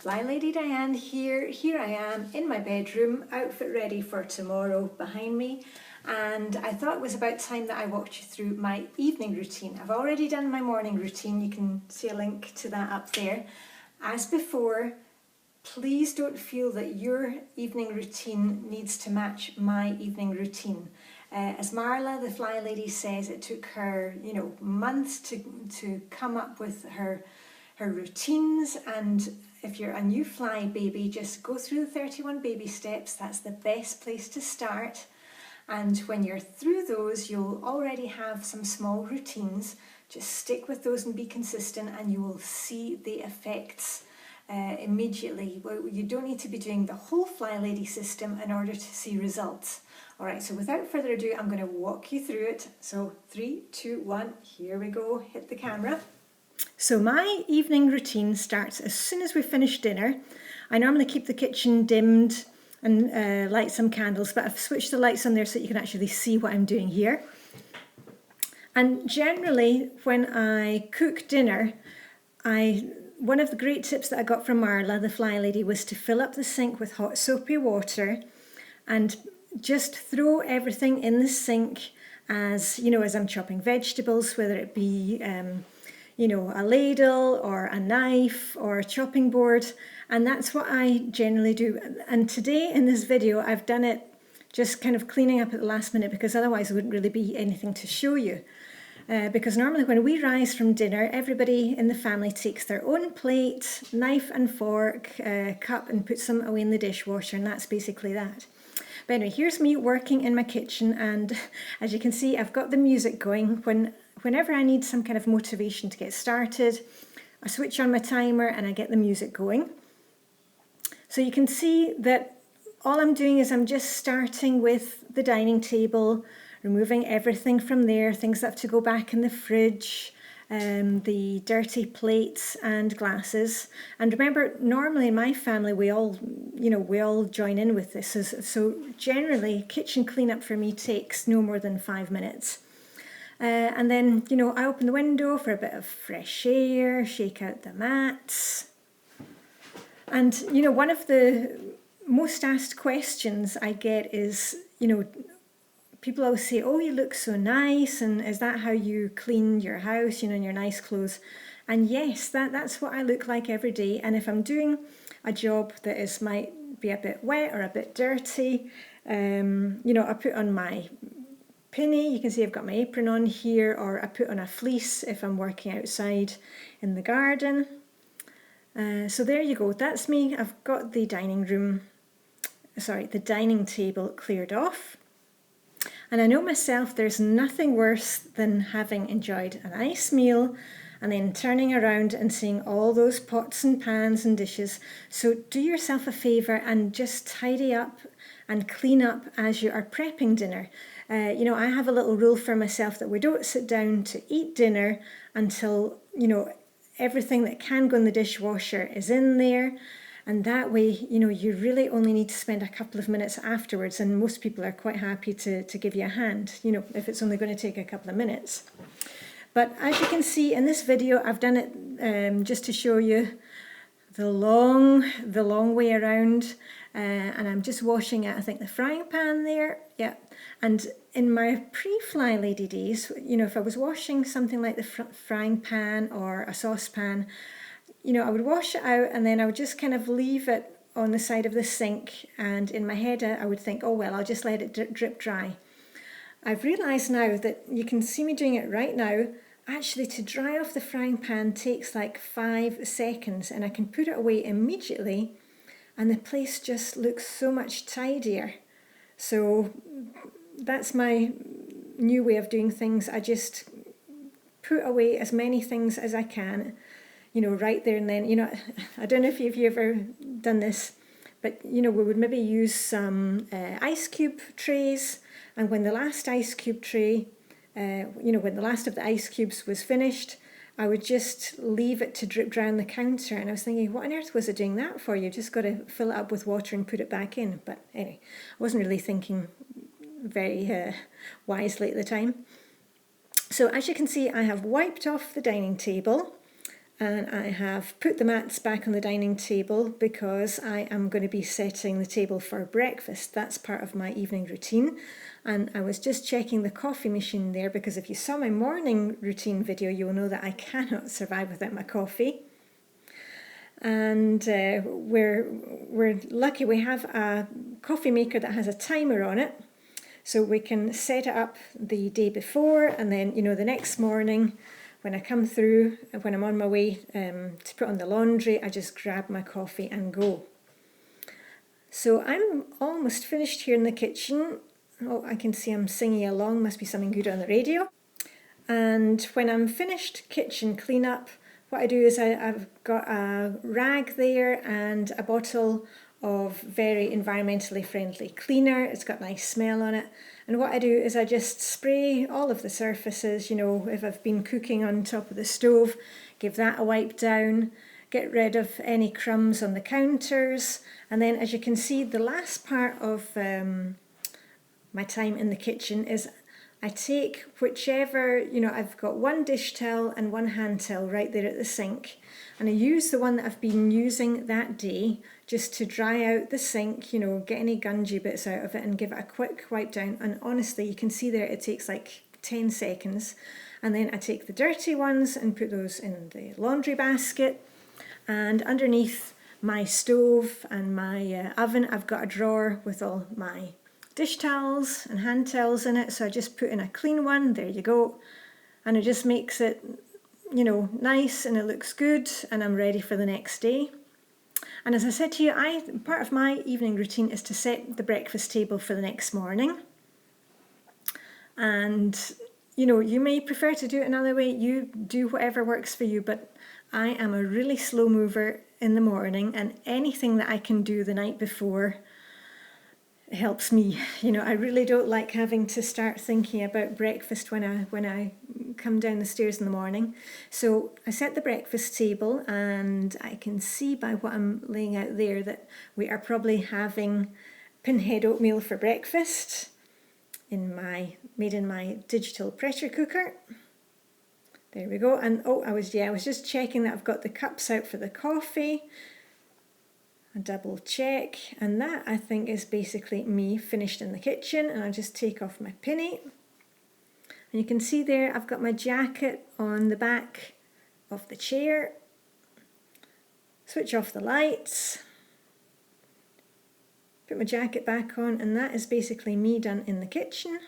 Flylady Diane here. Here I am in my bedroom, outfit ready for tomorrow behind me. And I thought it was about time that I walked you through my evening routine. I've already done my morning routine. You can see a link to that up there. As before, please don't feel that your evening routine needs to match my evening routine. As Marla, the Fly Lady, says, it took her, months to come up with her routines. And if you're a new fly baby, just go through the 31 baby steps. That's the best place to start. And when you're through those, you'll already have some small routines. Just stick with those and be consistent, and you will see the effects immediately. Well, you don't need to be doing the whole Fly Lady system in order to see results. All right, so without further ado, I'm going to walk you through it. So 3, 2, 1, here we go. Hit the camera. So my evening routine starts as soon as we finish dinner. I normally keep the kitchen dimmed and light some candles, but I've switched the lights on there so that you can actually see what I'm doing here. And generally, when I cook dinner, one of the great tips that I got from Marla, the Fly Lady, was to fill up the sink with hot soapy water and just throw everything in the sink as I'm chopping vegetables, whether it be a ladle or a knife or a chopping board, and that's what I generally do. And today in this video I've done it just kind of cleaning up at the last minute, because otherwise there wouldn't really be anything to show you. Because normally when we rise from dinner, everybody in the family takes their own plate, knife and fork, cup, and puts them away in the dishwasher, and that's basically that. But anyway, here's me working in my kitchen, and as you can see, I've got the music going. Whenever I need some kind of motivation to get started, I switch on my timer and I get the music going. So you can see that all I'm doing is I'm just starting with the dining table, removing everything from there, things that have to go back in the fridge, the dirty plates and glasses. And remember, normally in my family, we all join in with this. So generally, kitchen cleanup for me takes no more than 5 minutes. And then, I open the window for a bit of fresh air, shake out the mats. And, one of the most asked questions I get is, people always say, oh, you look so nice, and is that how you clean your house, in your nice clothes? And yes, that's what I look like every day. And if I'm doing a job that might be a bit wet or a bit dirty, I put on my pinny. You can see I've got my apron on here, or I put on a fleece if I'm working outside in the garden. So there you go, that's me. I've got the dining table cleared off. And I know myself, there's nothing worse than having enjoyed a nice meal and then turning around and seeing all those pots and pans and dishes. So do yourself a favour and just tidy up and clean up as you are prepping dinner. I have a little rule for myself that we don't sit down to eat dinner until, everything that can go in the dishwasher is in there. And that way, you really only need to spend a couple of minutes afterwards, and most people are quite happy to give you a hand, if it's only going to take a couple of minutes. But as you can see in this video, I've done it just to show you the long way around, and I'm just washing out, I think, the frying pan there, yeah. And in my pre-Fly Lady days, if I was washing something like the frying pan or a saucepan, I would wash it out and then I would just kind of leave it on the side of the sink, and in my head I would think, oh well, I'll just let it drip dry. I've realised now that you can see me doing it right now. Actually, to dry off the frying pan takes like 5 seconds, and I can put it away immediately and the place just looks so much tidier. So that's my new way of doing things. I just put away as many things as I can, right there and then. I don't know if you've ever done this, but we would maybe use some ice cube trays, and when the last ice cube tray, when the last of the ice cubes was finished, I would just leave it to drip dry on the counter. And I was thinking, what on earth was it doing that for? You just got to fill it up with water and put it back in. But anyway, I wasn't really thinking very wisely at the time. So as you can see, I have wiped off the dining table. And I have put the mats back on the dining table because I am going to be setting the table for breakfast. That's part of my evening routine. And I was just checking the coffee machine there because if you saw my morning routine video, you'll know that I cannot survive without my coffee. And we're lucky we have a coffee maker that has a timer on it. So we can set it up the day before, and then, the next morning, when I come through, when I'm on my way to put on the laundry, I just grab my coffee and go. So I'm almost finished here in the kitchen. Oh, I can see I'm singing along, must be something good on the radio. And when I'm finished kitchen cleanup, what I do is I've got a rag there and a bottle of very environmentally friendly cleaner. It's got a nice smell on it. And what I do is I just spray all of the surfaces, if I've been cooking on top of the stove, give that a wipe down, get rid of any crumbs on the counters. And then as you can see, the last part of my time in the kitchen is I take whichever, I've got one dish towel and one hand towel right there at the sink. And I use the one that I've been using that day just to dry out the sink, get any gungy bits out of it and give it a quick wipe down. And honestly, you can see there it takes like 10 seconds. And then I take the dirty ones and put those in the laundry basket. And underneath my stove and my oven, I've got a drawer with all my dish towels and hand towels in it. So I just put in a clean one, there you go. And it just makes it nice and it looks good, and I'm ready for the next day. And as I said to you, part of my evening routine is to set the breakfast table for the next morning. And you may prefer to do it another way. You do whatever works for you, but I am a really slow mover in the morning, and anything that I can do the night before helps me. I really don't like having to start thinking about breakfast when I come down the stairs in the morning. So I set the breakfast table, and I can see by what I'm laying out there that we are probably having pinhead oatmeal for breakfast made in my digital pressure cooker. There we go. And I was just checking that I've got the cups out for the coffee. A double check, and that I think is basically me finished in the kitchen. And I'll just take off my pinny, and you can see there I've got my jacket on the back of the chair. Switch off the lights, put my jacket back on, and that is basically me done in the kitchen.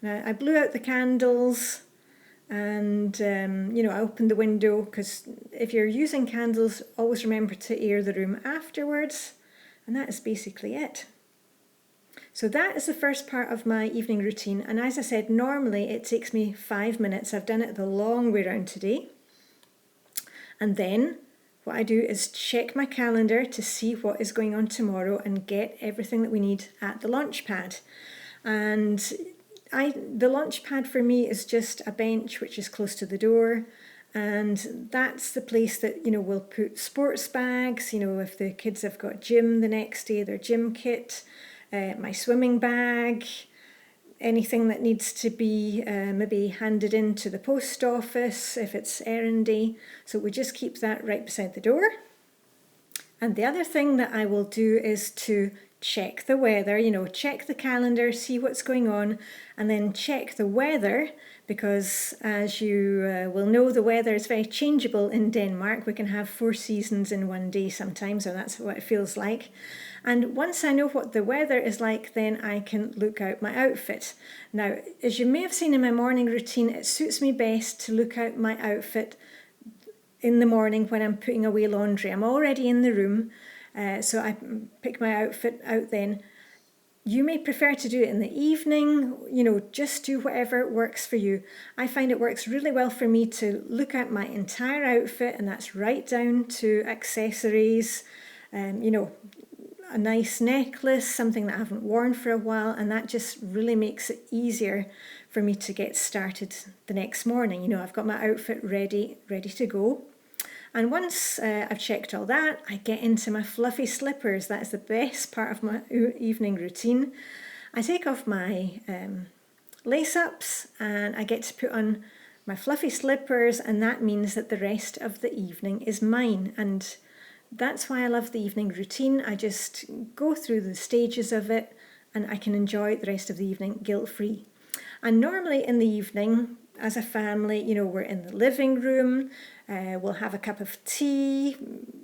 Now I blew out the candles. And, I opened the window because if you're using candles, always remember to air the room afterwards. And that is basically it. So that is the first part of my evening routine. And as I said, normally it takes me 5 minutes. I've done it the long way around today. And then what I do is check my calendar to see what is going on tomorrow and get everything that we need at the launch pad. And the launch pad for me is just a bench which is close to the door, and that's the place that we'll put sports bags, if the kids have got gym the next day, their gym kit, my swimming bag, anything that needs to be maybe handed in to the post office if it's errand day. So we just keep that right beside the door. And the other thing that I will do is to check the weather, check the calendar, see what's going on, and then check the weather, because as you will know, the weather is very changeable in Denmark. We can have 4 seasons in one day sometimes, or that's what it feels like. And once I know what the weather is like, then I can look out my outfit. Now, as you may have seen in my morning routine, it suits me best to look out my outfit in the morning when I'm putting away laundry. I'm already in the room. So I pick my outfit out then. You may prefer to do it in the evening, just do whatever works for you. I find it works really well for me to look at my entire outfit, and that's right down to accessories, a nice necklace, something that I haven't worn for a while, and that just really makes it easier for me to get started the next morning. I've got my outfit ready to go. And once I've checked all that, I get into my fluffy slippers. That is the best part of my evening routine. I take off my lace-ups, and I get to put on my fluffy slippers, and that means that the rest of the evening is mine. And that's why I love the evening routine. I just go through the stages of it and I can enjoy the rest of the evening guilt-free. And normally in the evening, as a family, you know, we're in the living room, we'll have a cup of tea,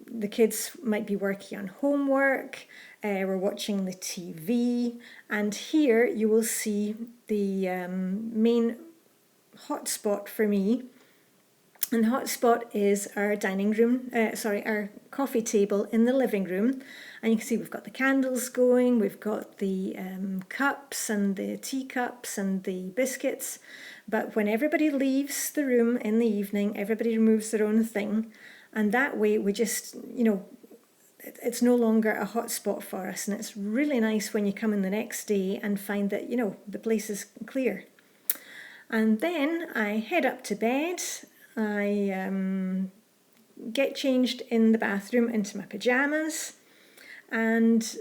the kids might be working on homework, we're watching the TV, and here you will see the main hotspot for me. And the hotspot is our dining room, our coffee table in the living room. And you can see we've got the candles going, we've got the cups and the teacups and the biscuits. But when everybody leaves the room in the evening, everybody removes their own thing. And that way we just, you know, it's no longer a hotspot for us. And it's really nice when you come in the next day and find that, you know, the place is clear. And then I head up to bed. I get changed in the bathroom into my pajamas, and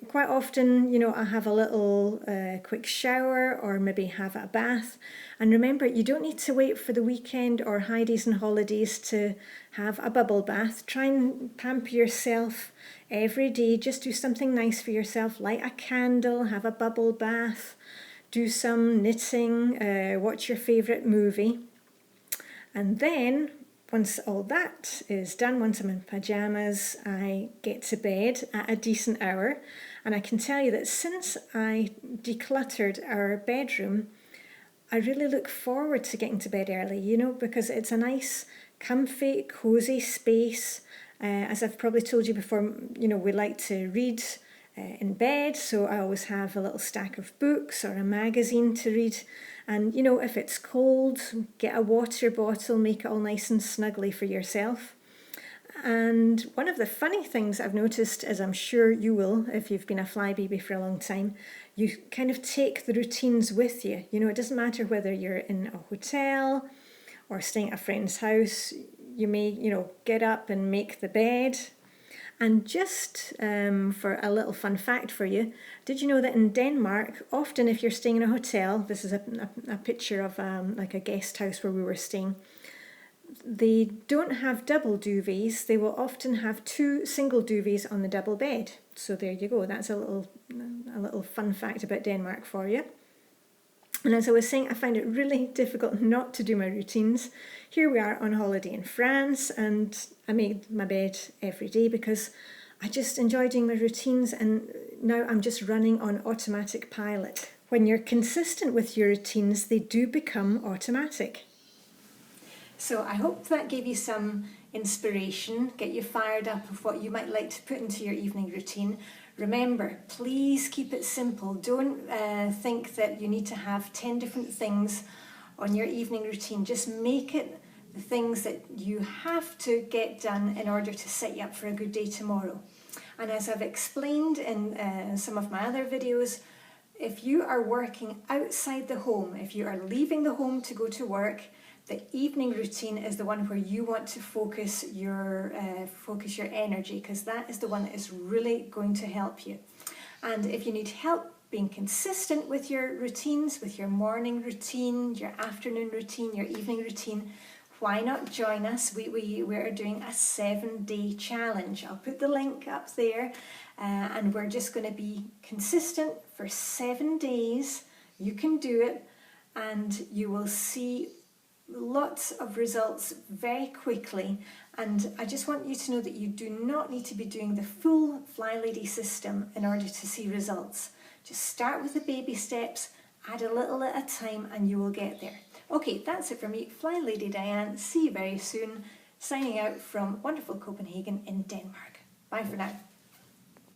quite often, you know, I have a little quick shower or maybe have a bath. And remember, you don't need to wait for the weekend or high days and holidays to have a bubble bath. Try and pamper yourself every day. Just do something nice for yourself. Light a candle, have a bubble bath, do some knitting, watch your favourite movie. And then, once all that is done, once I'm in pyjamas, I get to bed at a decent hour. And I can tell you that since I decluttered our bedroom, I really look forward to getting to bed early, you know, because it's a nice, comfy, cosy space. As I've probably told you before, you know, we like to read in bed, so I always have a little stack of books or a magazine to read. And, you know, if it's cold, get a water bottle, make it all nice and snuggly for yourself. And one of the funny things I've noticed, as I'm sure you will if you've been a flybaby for a long time, you kind of take the routines with you. You know, it doesn't matter whether you're in a hotel or staying at a friend's house. You may, you know, get up and make the bed. And just for a little fun fact for you, did you know that in Denmark, often if you're staying in a hotel, this is a picture of like a guest house where we were staying, they don't have double duvets. They will often have 2 single duvets on the double bed. So there you go. That's a little fun fact about Denmark for you. And as I was saying, I find it really difficult not to do my routines. Here we are on holiday in France, and I make my bed every day because I just enjoy doing my routines, and now I'm just running on automatic pilot. When you're consistent with your routines, they do become automatic. So I hope that gave you some inspiration, get you fired up of what you might like to put into your evening routine. Remember, please keep it simple. Don't think that you need to have 10 different things on your evening routine. Just make it the things that you have to get done in order to set you up for a good day tomorrow. And as I've explained in some of my other videos, if you are working outside the home, if you are leaving the home to go to work, the evening routine is the one where you want to focus your energy, because that is the one that is really going to help you. And if you need help being consistent with your routines, with your morning routine, your afternoon routine, your evening routine, why not join us? We are doing a 7-day challenge. I'll put the link up there, and we're just going to be consistent for 7 days. You can do it, and you will see lots of results very quickly. And I just want you to know that you do not need to be doing the full Flylady system in order to see results. Just start with the baby steps, add a little at a time, and you will get there. Okay, that's it for me, Flylady Diane. See you very soon. Signing out from wonderful Copenhagen in Denmark. Bye for now.